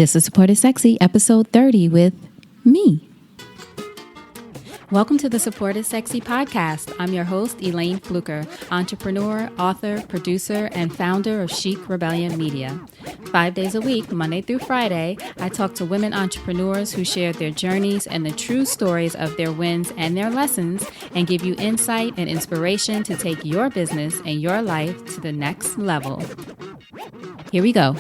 This is Support is Sexy, episode 30 with me. Welcome to the Support is Sexy podcast. I'm your host, Elayne Fluker, entrepreneur, author, producer, and founder of Chic Rebellion Media. 5 days a week, Monday through Friday, I talk to women entrepreneurs who share their journeys and the true stories of their wins and their lessons, and give you insight and inspiration to take your business and your life to the next level. Here we go.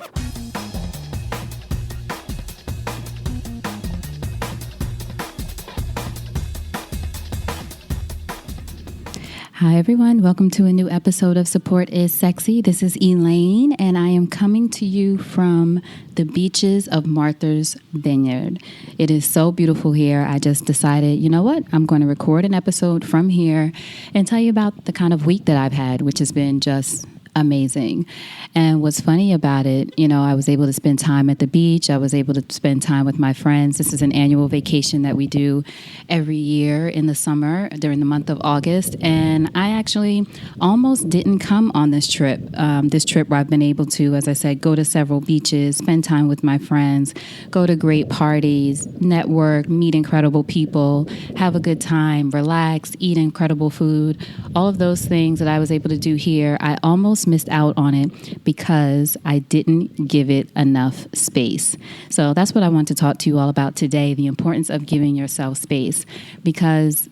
Hi, everyone. Welcome to a new episode of Support is Sexy. This is Elayne, and I am coming to you from the beaches of Martha's Vineyard. It is so beautiful here. I just decided, you know what? I'm going to record an episode from here and tell you about the kind of week that I've had, which has been just amazing. And what's funny about it, I was able to spend time at the beach. I was able to spend time with my friends. This is an annual vacation that we do every year in the summer during the month of August. And I actually almost didn't come on this trip. This trip where I've been able to, as I said, go to several beaches, spend time with my friends, go to great parties, network, meet incredible people, have a good time, relax, eat incredible food. All of those things that I was able to do here, I almost missed out on it because I didn't give it enough space. So that's what I want to talk to you all about today, the importance of giving yourself space, because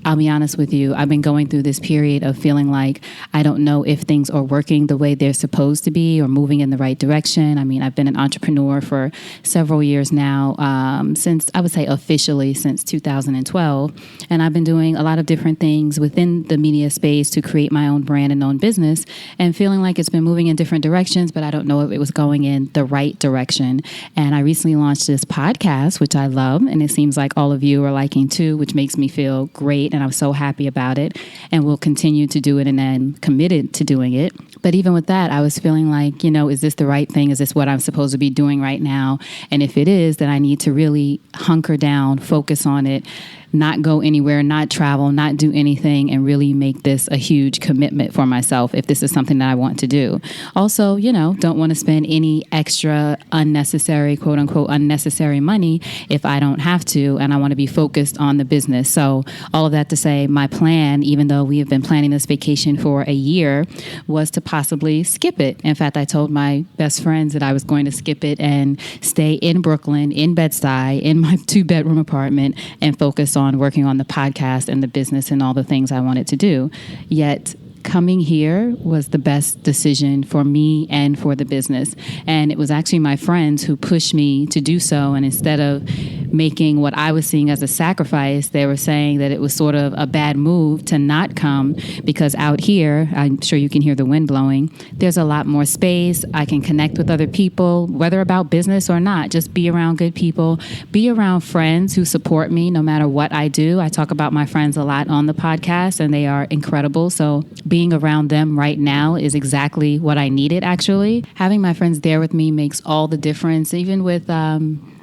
I'll be honest with you, I've been going through this period of feeling like I don't know if things are working the way they're supposed to be or moving in the right direction. I mean, I've been an entrepreneur for several years now, since I would say officially since 2012. And I've been doing a lot of different things within the media space to create my own brand and own business, and feeling like it's been moving in different directions, but I don't know if it was going in the right direction. And I recently launched this podcast, which I love, and it seems like all of you are liking too, which makes me feel great. And I'm so happy about it, and we'll continue to do it, and I'm committed to doing it. But even with that, I was feeling like, is this the right thing? Is this what I'm supposed to be doing right now? And if it is, then I need to really hunker down, focus on it, not go anywhere, not travel, not do anything, and really make this a huge commitment for myself if this is something that I want to do. Also, don't want to spend any extra unnecessary, quote unquote, unnecessary money if I don't have to, and I want to be focused on the business. So all of that to say, my plan, even though we have been planning this vacation for a year, was to possibly skip it. In fact, I told my best friends that I was going to skip it and stay in Brooklyn, in Bed-Stuy, in my 2-bedroom apartment, and focus on working on the podcast and the business and all the things I wanted to do. Yet coming here was the best decision for me and for the business. And it was actually my friends who pushed me to do so. And instead of making what I was seeing as a sacrifice, they were saying that it was sort of a bad move to not come, because out here, I'm sure you can hear the wind blowing, there's a lot more space. I can connect with other people, whether about business or not, just be around good people, be around friends who support me no matter what I do. I talk about my friends a lot on the podcast, and they are incredible. So being around them right now is exactly what I needed, actually. Having my friends there with me makes all the difference, even with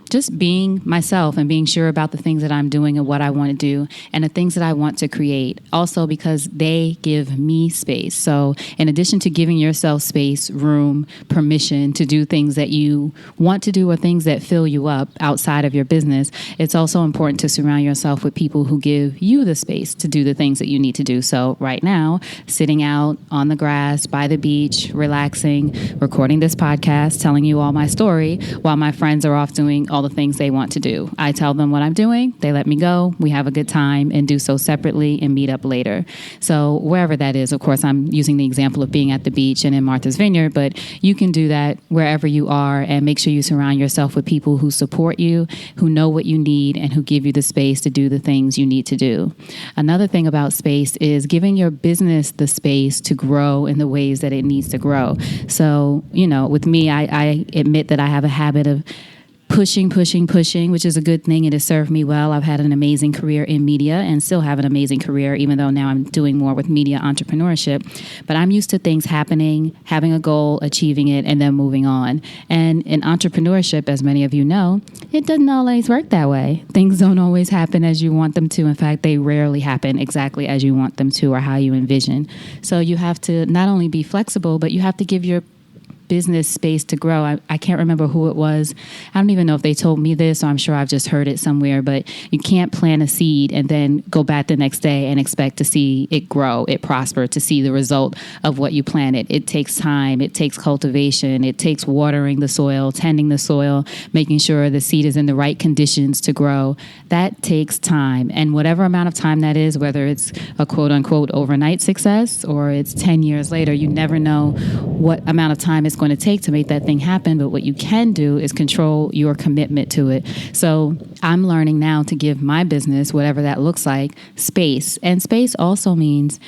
just being myself and being sure about the things that I'm doing and what I want to do and the things that I want to create. Also because they give me space. So in addition to giving yourself space, room, permission to do things that you want to do or things that fill you up outside of your business, it's also important to surround yourself with people who give you the space to do the things that you need to do. So right now, sitting out on the grass by the beach, relaxing, recording this podcast, telling you all my story while my friends are off doing all the things they want to do. I tell them what I'm doing. They let me go. We have a good time and do so separately and meet up later. So wherever that is, of course, I'm using the example of being at the beach and in Martha's Vineyard, but you can do that wherever you are, and make sure you surround yourself with people who support you, who know what you need, and who give you the space to do the things you need to do. Another thing about space is giving your business the space to grow in the ways that it needs to grow. So, with me, I admit that I have a habit of pushing, which is a good thing. It has served me well. I've had an amazing career in media and still have an amazing career, even though now I'm doing more with media entrepreneurship. But I'm used to things happening, having a goal, achieving it, and then moving on. And in entrepreneurship, as many of you know, it doesn't always work that way. Things don't always happen as you want them to. In fact, they rarely happen exactly as you want them to or how you envision. So you have to not only be flexible, but you have to give business space to grow. I can't remember who it was. I don't even know if they told me this, or I'm sure I've just heard it somewhere, but you can't plant a seed and then go back the next day and expect to see it grow, it prosper, to see the result of what you planted. It takes time. It takes cultivation. It takes watering the soil, tending the soil, making sure the seed is in the right conditions to grow. That takes time. And whatever amount of time that is, whether it's a quote unquote overnight success or it's 10 years later, you never know what amount of time it's going to take to make that thing happen. But what you can do is control your commitment to it. So I'm learning now to give my business, whatever that looks like, space. And space also means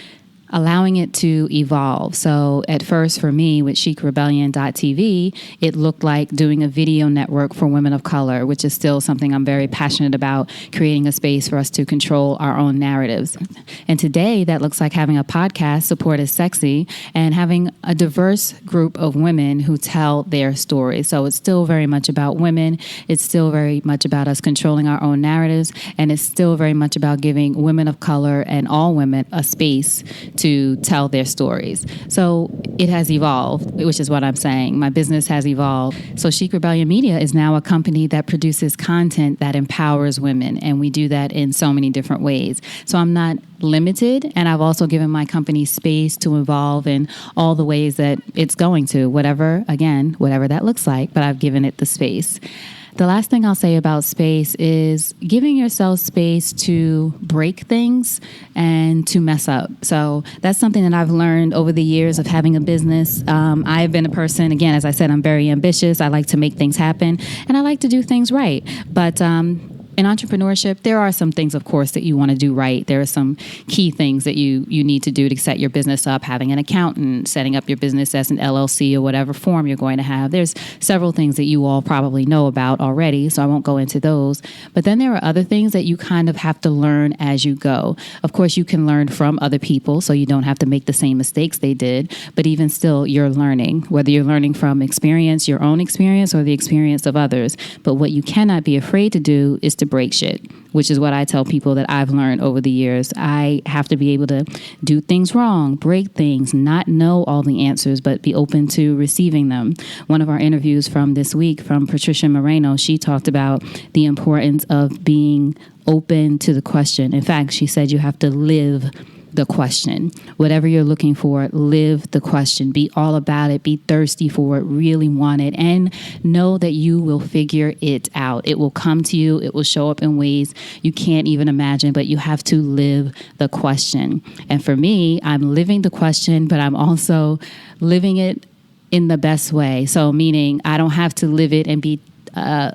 allowing it to evolve. So at first for me with chicrebellion.tv, it looked like doing a video network for women of color, which is still something I'm very passionate about, creating a space for us to control our own narratives. And today that looks like having a podcast, Support is Sexy, and having a diverse group of women who tell their stories. So it's still very much about women. It's still very much about us controlling our own narratives. And it's still very much about giving women of color and all women a space to tell their stories. So it has evolved, which is what I'm saying. My business has evolved. So Chic Rebellion Media is now a company that produces content that empowers women. And we do that in so many different ways. So I'm not limited. And I've also given my company space to evolve in all the ways that it's going to, whatever that looks like, but I've given it the space. The last thing I'll say about space is giving yourself space to break things and to mess up. So that's something that I've learned over the years of having a business. I've been a person, again, as I said, I'm very ambitious. I like to make things happen and I like to do things right. But in entrepreneurship, there are some things, of course, that you want to do right. There are some key things that you need to do to set your business up, having an accountant, setting up your business as an LLC or whatever form you're going to have. There's several things that you all probably know about already, so I won't go into those. But then there are other things that you kind of have to learn as you go. Of course, you can learn from other people, so you don't have to make the same mistakes they did. But even still, you're learning, whether you're learning from experience, your own experience, or the experience of others. But what you cannot be afraid to do is to break shit, which is what I tell people that I've learned over the years. I have to be able to do things wrong, break things, not know all the answers, but be open to receiving them. One of our interviews from this week from Patricia Moreno, she talked about the importance of being open to the question. In fact, she said you have to live the question. Whatever you're looking for, live the question. Be all about it. Be thirsty for it. Really want it. And know that you will figure it out. It will come to you. It will show up in ways you can't even imagine, but you have to live the question. And for me, I'm living the question, but I'm also living it in the best way. So meaning I don't have to live it and be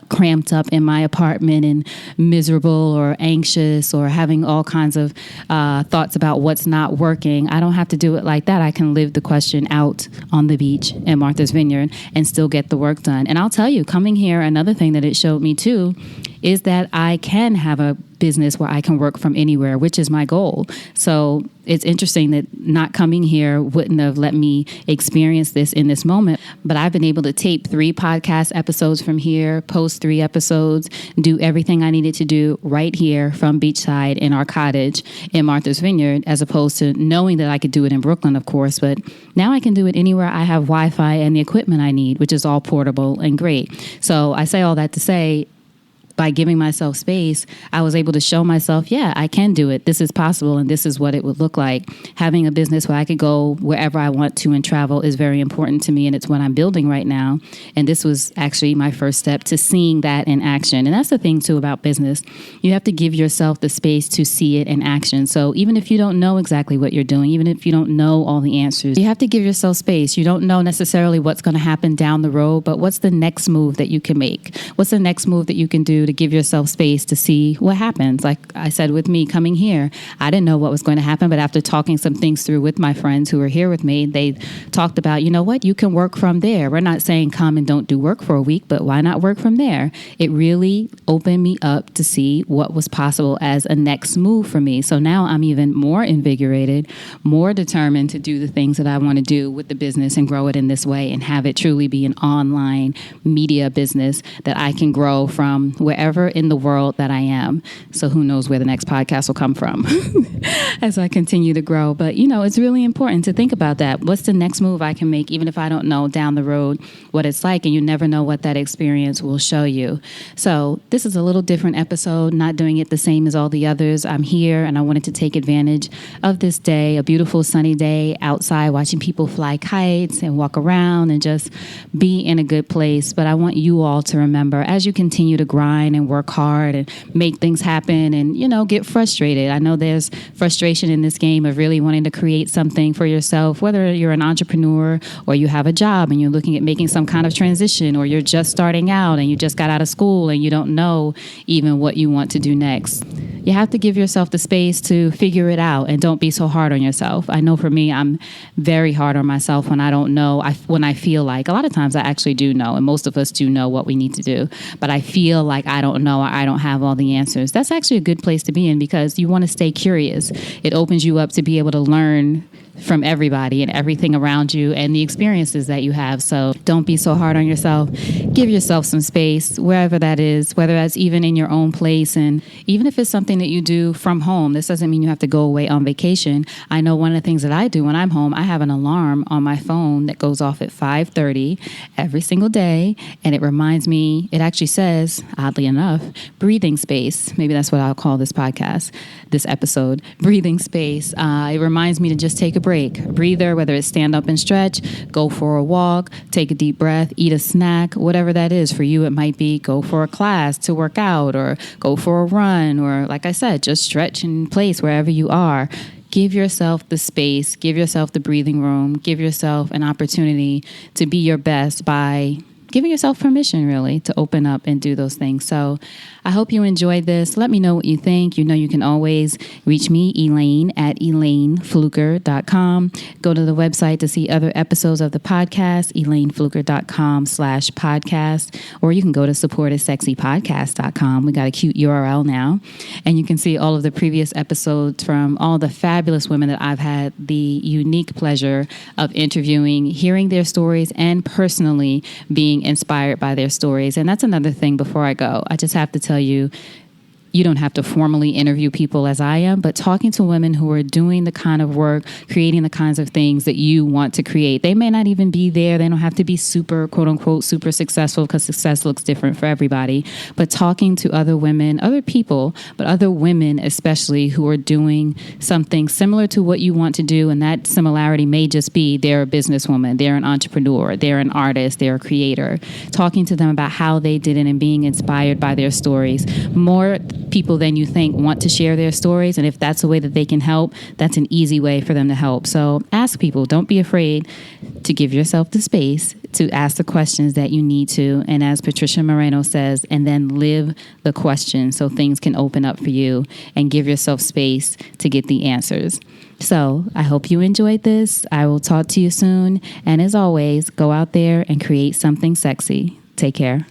cramped up in my apartment and miserable or anxious or having all kinds of thoughts about what's not working. I don't have to do it like that. I can live the question out on the beach in Martha's Vineyard and still get the work done. And I'll tell you, coming here, another thing that it showed me too is that I can have a business where I can work from anywhere, which is my goal. So it's interesting that not coming here wouldn't have let me experience this in this moment. But I've been able to tape 3 podcast episodes from here, post 3 episodes, do everything I needed to do right here from beachside in our cottage in Martha's Vineyard, as opposed to knowing that I could do it in Brooklyn, of course. But now I can do it anywhere I have Wi-Fi and the equipment I need, which is all portable and great. So I say all that to say, by giving myself space, I was able to show myself, yeah, I can do it. This is possible, and this is what it would look like. Having a business where I could go wherever I want to and travel is very important to me, and it's what I'm building right now. And this was actually my first step to seeing that in action. And that's the thing, too, about business. You have to give yourself the space to see it in action. So even if you don't know exactly what you're doing, even if you don't know all the answers, you have to give yourself space. You don't know necessarily what's going to happen down the road, but what's the next move that you can make? What's the next move that you can do to give yourself space to see what happens? Like I said, with me coming here, I didn't know what was going to happen, but after talking some things through with my friends who were here with me, they talked about, you know what, you can work from there. We're not saying come and don't do work for a week, but why not work from there? It really opened me up to see what was possible as a next move for me. So now I'm even more invigorated, more determined to do the things that I want to do with the business and grow it in this way and have it truly be an online media business that I can grow from wherever wherever in the world that I am. So who knows where the next podcast will come from as I continue to grow. But, it's really important to think about that. What's the next move I can make, even if I don't know down the road what it's like, and you never know what that experience will show you. So this is a little different episode, not doing it the same as all the others. I'm here and I wanted to take advantage of this day, a beautiful sunny day outside, watching people fly kites and walk around and just be in a good place. But I want you all to remember, as you continue to grind and work hard and make things happen and, get frustrated. I know there's frustration in this game of really wanting to create something for yourself, whether you're an entrepreneur or you have a job and you're looking at making some kind of transition, or you're just starting out and you just got out of school and you don't know even what you want to do next. You have to give yourself the space to figure it out and don't be so hard on yourself. I know for me, I'm very hard on myself when I don't know, when I feel like, a lot of times I actually do know, and most of us do know what we need to do, but I feel like I don't know, or I don't have all the answers. That's actually a good place to be in, because you want to stay curious. It opens you up to be able to learn from everybody and everything around you and the experiences that you have. So don't be so hard on yourself. Give yourself some space, wherever that is, whether that's even in your own place. And even if it's something that you do from home, this doesn't mean you have to go away on vacation. I know one of the things that I do when I'm home, I have an alarm on my phone that goes off at 5:30 every single day. And it reminds me, it actually says, oddly enough, breathing space. Maybe that's what I'll call this podcast, this episode, breathing space. It reminds me to just take a break, a breather, whether it's stand up and stretch, go for a walk, take a deep breath, eat a snack, whatever that is. For you, it might be go for a class to work out, or go for a run, or like I said, just stretch in place wherever you are. Give yourself the space, give yourself the breathing room, give yourself an opportunity to be your best by giving yourself permission, really, to open up and do those things. So I hope you enjoyed this. Let me know what you think. You can always reach me, Elayne, at ElayneFluker.com. Go to the website to see other episodes of the podcast, ElayneFluker.com/podcast, or you can go to supportissexypodcast.com. We got a cute URL now, and you can see all of the previous episodes from all the fabulous women that I've had the unique pleasure of interviewing, hearing their stories, and personally being inspired by their stories. And that's another thing before I go. I just have to tell you, you don't have to formally interview people as I am, but talking to women who are doing the kind of work, creating the kinds of things that you want to create. They may not even be there. They don't have to be super, quote unquote, super successful, because success looks different for everybody. But talking to other women, other people, but other women especially, who are doing something similar to what you want to do. And that similarity may just be they're a businesswoman, they're an entrepreneur, they're an artist, they're a creator. Talking to them about how they did it and being inspired by their stories. More people than you think want to share their stories, and if that's a way that they can help, that's an easy way for them to help. So ask people. Don't be afraid to give yourself the space to ask the questions that you need to, and as Patricia Moreno says, and then live the question so things can open up for you, and give yourself space to get the answers. So I hope you enjoyed this. I will talk to you soon, and as always, go out there and create something sexy. Take care.